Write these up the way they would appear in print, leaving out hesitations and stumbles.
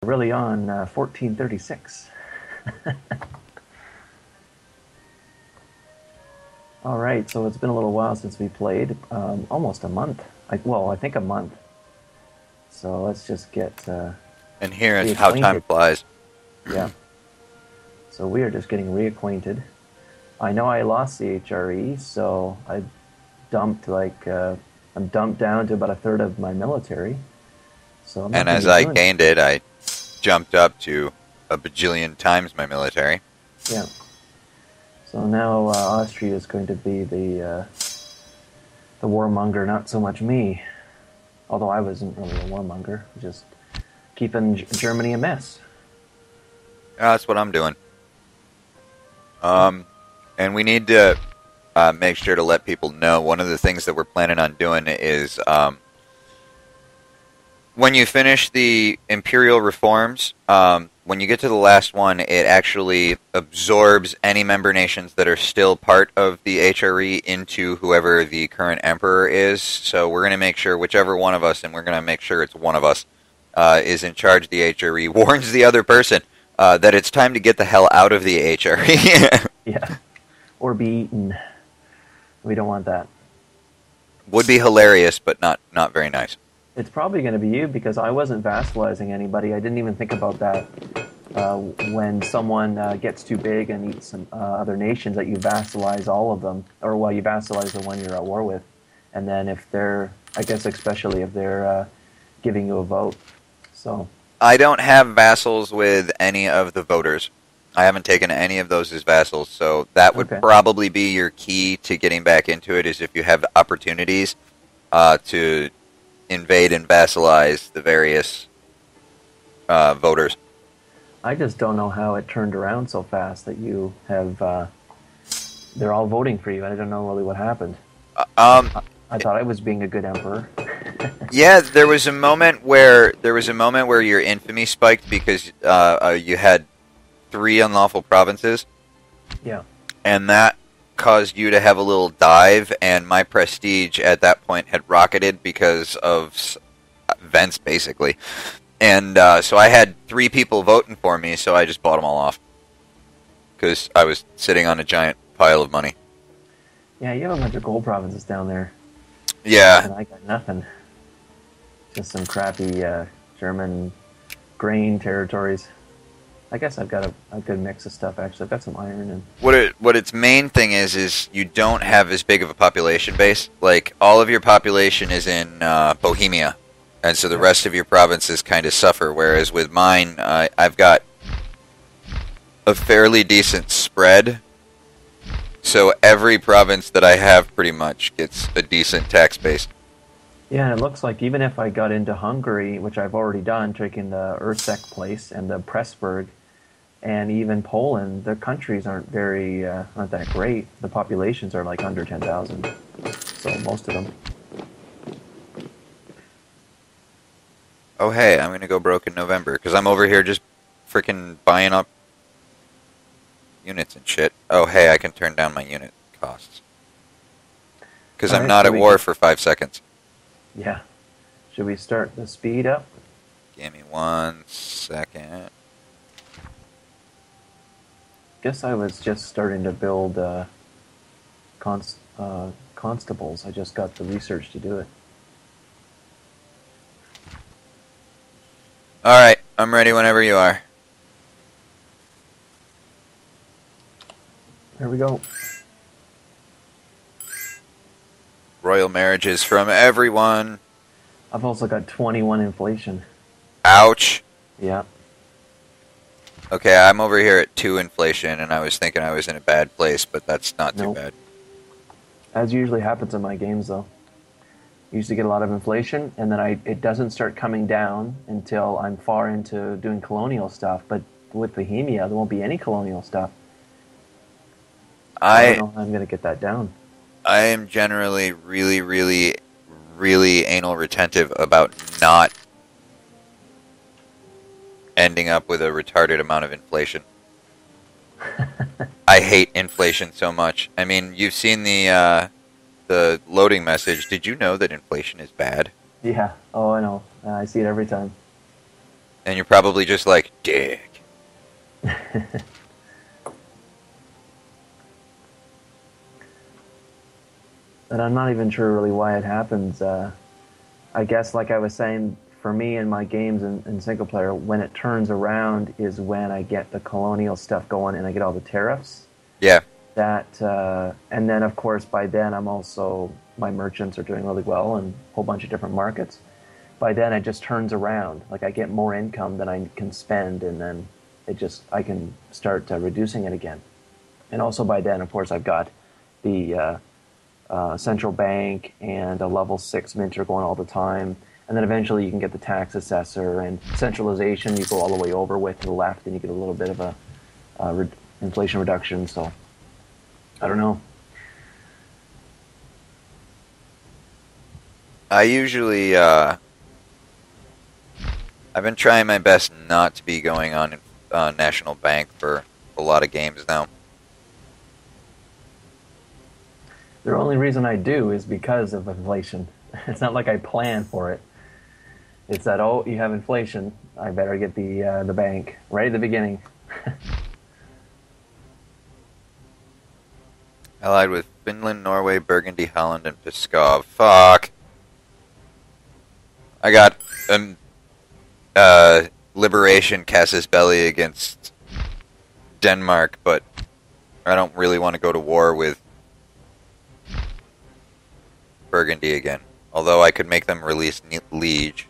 Really on 1436. All right, so it's been a little while since we played, almost a month. I think a month. So let's just get And here is how time reacquainted. flies. Yeah. So we are just getting reacquainted. I know I lost the HRE, so I dumped I'm dumped down to about a third of my military. So I'm not And going as to be I doing. gained it, I jumped up to a bajillion times my military. Yeah. So now Austria is going to be the warmonger, not so much me. Although I wasn't really a warmonger, just keeping Germany a mess. That's what I'm doing. And we need to make sure to let people know one of the things that we're planning on doing is when you finish the imperial reforms, when you get to the last one, it actually absorbs any member nations that are still part of the HRE into whoever the current emperor is. So we're going to make sure whichever one of us, and we're going to make sure it's one of us, is in charge of the HRE, warns the other person that it's time to get the hell out of the HRE. Yeah. Or be eaten. We don't want that. Would be hilarious, but not very nice. It's probably going to be you because I wasn't vassalizing anybody. I didn't even think about that. When someone gets too big and eats some other nations, that you vassalize all of them, or well, you vassalize the one you're at war with, and then if they're, I guess, especially if they're giving you a vote. So I don't have vassals with any of the voters. I haven't taken any of those as vassals, so that would okay. probably be your key to getting back into it, is if you have opportunities to invade and vassalize the various voters. I just don't know how it turned around so fast that you have. They're all voting for you. I don't know really what happened. Um, I thought I was being a good emperor. yeah, there was a moment where your infamy spiked because you had 3 unlawful provinces. Yeah. And that caused you to have a little dive, and my prestige at that point had rocketed because of events, basically. And so I had 3 people voting for me, so I just bought them all off. Because I was sitting on a giant pile of money. Yeah, you have a bunch of gold provinces down there. Yeah. And I got nothing. Just some crappy German grain territories. I guess I've got a good mix of stuff, actually. I've got some iron and... What its main thing is you don't have as big of a population base. Like, all of your population is in Bohemia. And so the rest of your provinces kind of suffer. Whereas with mine, I've got a fairly decent spread. So every province that I have pretty much gets a decent tax base. Yeah, and it looks like even if I got into Hungary, which I've already done, taking the Ursek place and the Pressburg, and even Poland, their countries aren't that great. The populations are like under 10,000, so most of them. Oh, hey, I'm going to go broke in November, because I'm over here just freaking buying up units and shit. Oh, hey, I can turn down my unit costs. Because I'm not at war for 5 seconds. Yeah. Should we start the speed up? Give me 1 second. Guess I was just starting to build constables. I just got the research to do it. Alright, I'm ready whenever you are. Here we go. Royal marriages from everyone. I've also got 21 inflation. Ouch. Yeah. Okay, I'm over here at 2 inflation, and I was thinking I was in a bad place, but that's not too bad. As usually happens in my games, though. I usually get a lot of inflation, and then it doesn't start coming down until I'm far into doing colonial stuff. But with Bohemia, there won't be any colonial stuff. I don't know how I'm going to get that down. I am generally really, really, really anal retentive about not ending up with a retarded amount of inflation. I hate inflation so much. I mean, you've seen the loading message. Did you know that inflation is bad? Yeah. Oh, I know. I see it every time. And you're probably just like, dick. And I'm not even sure really why it happens. I guess, like I was saying, for me in my games in single player, when it turns around is when I get the colonial stuff going and I get all the tariffs. Yeah. And then, of course, by then my merchants are doing really well in a whole bunch of different markets. By then, it just turns around. Like, I get more income than I can spend, and then I can start reducing it again. And also by then, of course, I've got the central bank and a level 6 minter going all the time. And then eventually you can get the tax assessor and centralization. You go all the way over with to the left, and you get a little bit of a inflation reduction. So, I don't know. I usually, I've been trying my best not to be going on National Bank for a lot of games now. The only reason I do is because of inflation. It's not like I plan for it. It's that, oh, you have inflation, I better get the bank right at the beginning. Allied with Finland, Norway, Burgundy, Holland, and Pskov. Fuck. I got Liberation Casus Belli against Denmark, but I don't really want to go to war with Burgundy again. Although I could make them release Liege.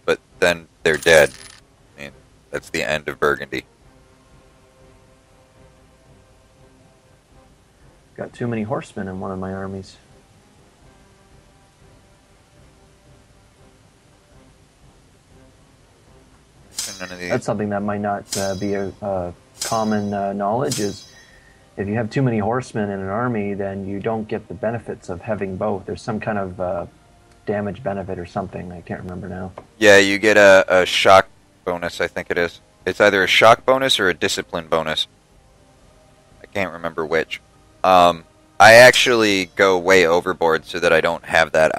But then they're dead. I mean, that's the end of Burgundy. Got too many horsemen in one of my armies. None of these. That's something that might not be a common knowledge, is if you have too many horsemen in an army, then you don't get the benefits of having both. There's some kind of damage benefit or something. I can't remember now. Yeah, you get a shock bonus, I think it is. It's either a shock bonus or a discipline bonus. I can't remember which. I actually go way overboard so that I don't have that.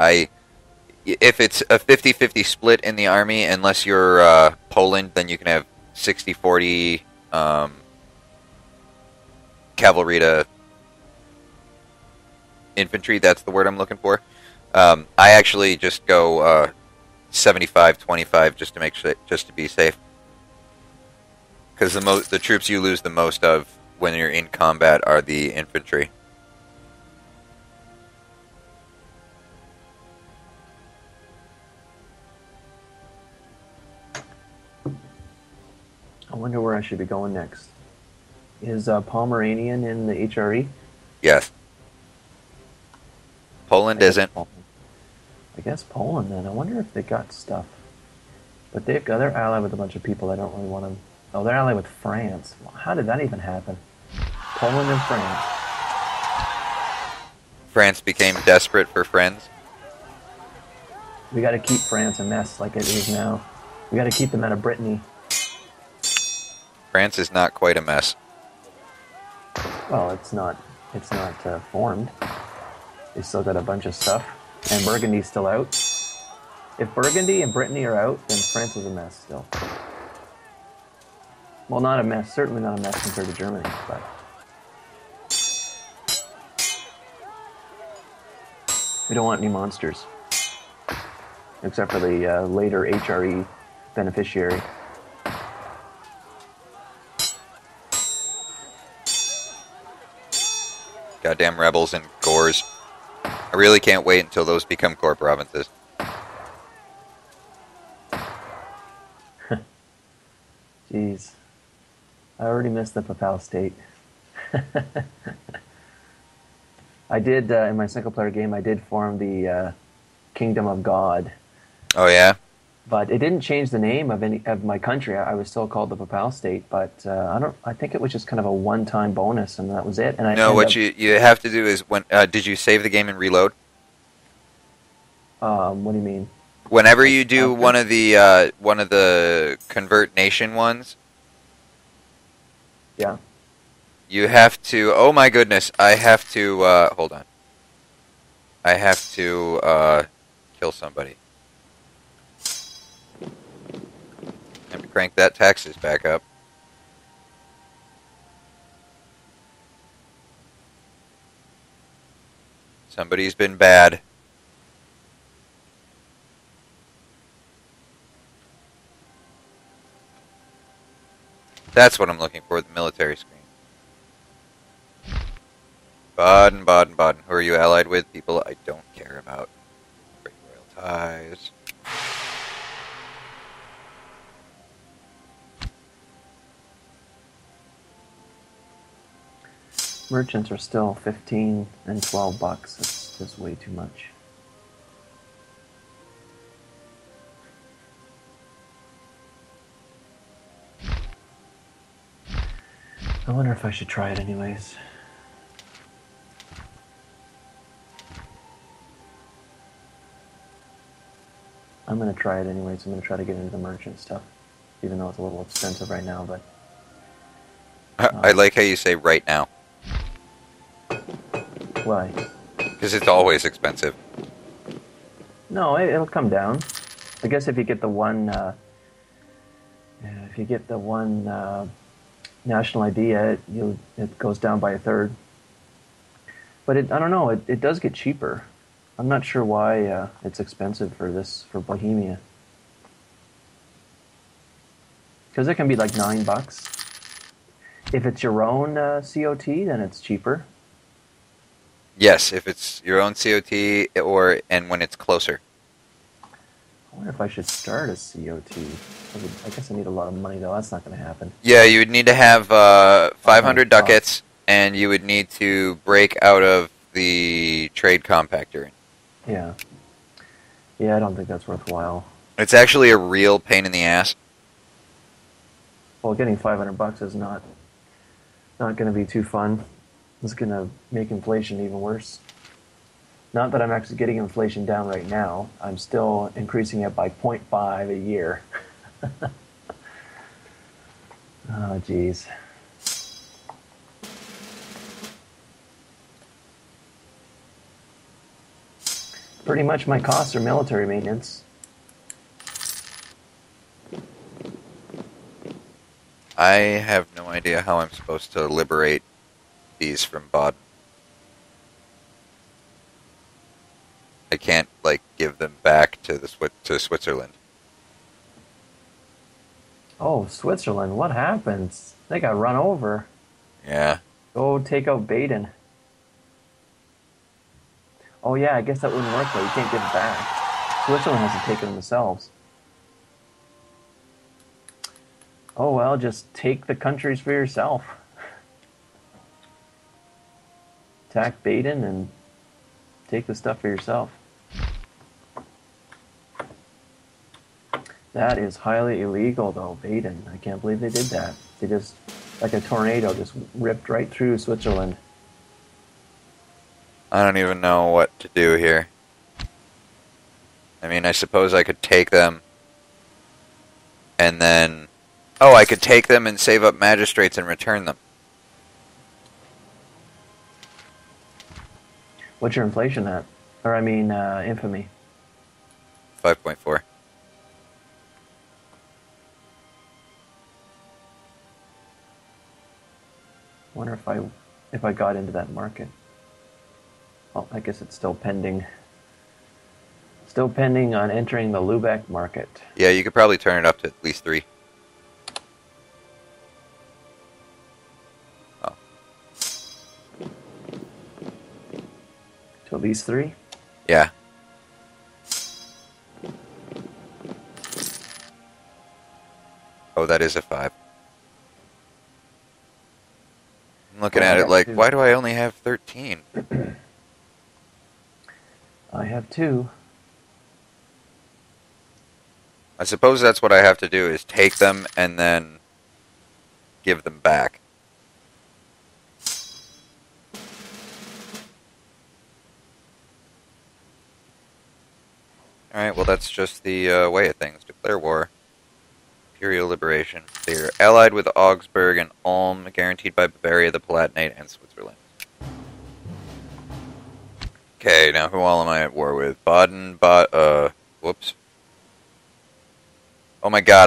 If it's a 50-50 split in the army, unless you're Poland, then you can have 60-40 cavalry to infantry. That's the word I'm looking for. I actually just go 75-25 just to just to be safe. Because the troops you lose the most of when you're in combat are the infantry. I wonder where I should be going next. Is Pomeranian in the HRE? Yes. Poland isn't. I guess Poland then. I wonder if they got stuff. But they're allied with a bunch of people I don't really want to... Oh, they're allied with France. How did that even happen? Poland and France. France became desperate for friends. We got to keep France a mess like it is now. We got to keep them out of Brittany. France is not quite a mess. Well, it's not formed. They still got a bunch of stuff. And Burgundy's still out. If Burgundy and Brittany are out, then France is a mess still. Well, not a mess. Certainly not a mess compared to Germany, but... We don't want any monsters. Except for the later HRE beneficiary. Goddamn rebels and gores. I really can't wait until those become core provinces. Jeez. I already missed the Papal State. I did, in my single-player game, I did form the Kingdom of God. Oh, yeah? But it didn't change the name of my country. I was still called the Papal State, but I think it was just kind of a one-time bonus, and that was it. And what you have to do is, did you save the game and reload? What do you mean? Whenever you do one of the convert nation ones, yeah, you have to. Oh my goodness! I have to hold on. I have to kill somebody. crank that taxes back up. Somebody's been bad. That's what I'm looking for, the military screen. Baden, Baden, Baden. Who are you allied with? People I don't care about. Break royal ties. Merchants are still 15 and 12 bucks. It's just way too much. I wonder if I should try it anyways. I'm going to try it anyways. I'm going to try to get into the merchant stuff, even though it's a little expensive right now, but... I like how you say right now. Why? Because it's always expensive. No, it'll come down. I guess if you get the one... national ID, it goes down by a third. But I don't know, it does get cheaper. I'm not sure why it's expensive for Bohemia. Because it can be like $9. If it's your own COT, then it's cheaper. Yes, if it's your own COT and when it's closer. I wonder if I should start a COT. I guess I need a lot of money, though. That's not going to happen. Yeah, you would need to have 500 ducats, and you would need to break out of the trade compactor. Yeah. Yeah, I don't think that's worthwhile. It's actually a real pain in the ass. Well, getting $500 is not going to be too fun. It's going to make inflation even worse. Not that I'm actually getting inflation down right now. I'm still increasing it by 0.5 a year. Oh, geez. Pretty much my costs are military maintenance. I have no idea how I'm supposed to liberate these from Baden. I can't, give them back to to Switzerland. Oh, Switzerland, what happened? They got run over. Yeah. Go take out Baden. Oh yeah, I guess that wouldn't work though. You can't give it back. Switzerland has to take them themselves. Oh well, just take the countries for yourself. Attack Baden and take the stuff for yourself. That is highly illegal though, Baden. I can't believe they did that. They just, like a tornado, just ripped right through Switzerland. I don't even know what to do here. I mean, I suppose I could take them and then... Oh, I could take them and save up magistrates and return them. What's your inflation at? Or I mean, infamy. 5.4. Wonder if I got into that market. Oh, I guess it's still pending. Still pending on entering the Lübeck market. Yeah, you could probably turn it up to at least 3. Oh. To at least 3? Yeah. Oh, that is a 5. I'm looking at it like, why do I only have 13? I have 2. I suppose that's what I have to do, is take them and then give them back. Alright, well that's just the way of things. Declare war. Imperial liberation. They are allied with Augsburg and Ulm, guaranteed by Bavaria, the Palatinate, and Switzerland. Okay, now who all am I at war with? Baden, whoops. Oh my god.